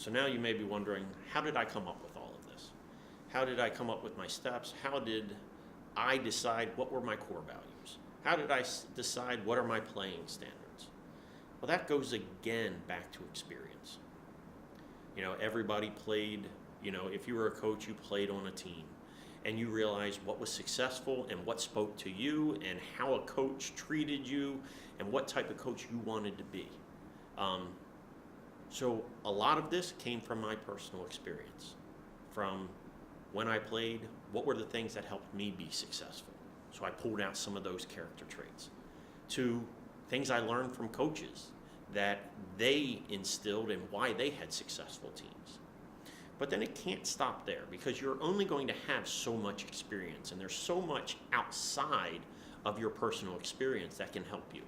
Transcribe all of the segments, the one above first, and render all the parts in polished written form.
So now you may be wondering, how did I come up with all of this? How did I come up with my steps? How did I decide what were my core values? How did I decide what are my playing standards? Well, that goes again back to experience. Everybody played, if you were a coach, you played on a team. And you realized what was successful and what spoke to you and how a coach treated you and what type of coach you wanted to be. So a lot of this came from my personal experience. From when I played, what were the things that helped me be successful? So I pulled out some of those character traits. To things I learned from coaches that they instilled and why they had successful teams. But then it can't stop there, because you're only going to have so much experience, and there's so much outside of your personal experience that can help you.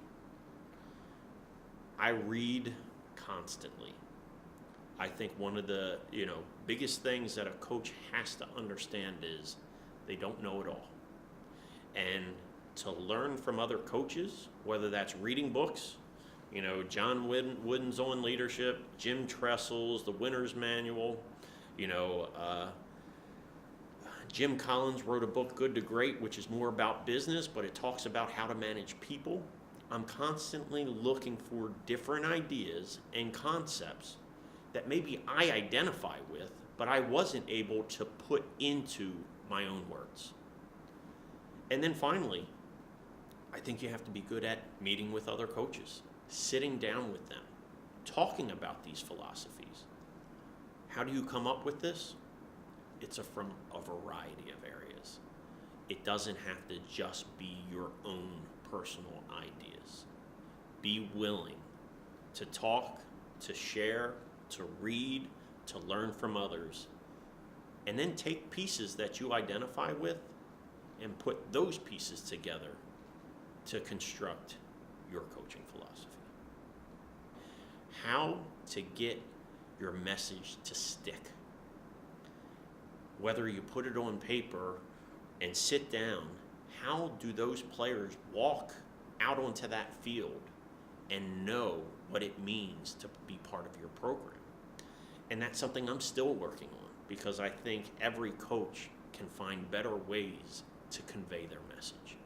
I read constantly. I think one of the biggest things that a coach has to understand is they don't know it all. And to learn from other coaches, whether that's reading books, John Wooden's On Leadership, Jim Tressel's The Winner's Manual, Jim Collins wrote a book, Good to Great, which is more about business, but it talks about how to manage people. I'm constantly looking for different ideas and concepts that maybe I identify with, but I wasn't able to put into my own words. And then finally, I think you have to be good at meeting with other coaches, sitting down with them, talking about these philosophies. How do you come up with this? It's from a variety of areas. It doesn't have to just be your own personal ideas. Be willing to talk, to share, to read, to learn from others, and then take pieces that you identify with and put those pieces together to construct your coaching philosophy. How to get your message to stick. Whether you put it on paper and sit down, how do those players walk out onto that field and know what it means to be part of your program? And that's something I'm still working on, because I think every coach can find better ways to convey their message.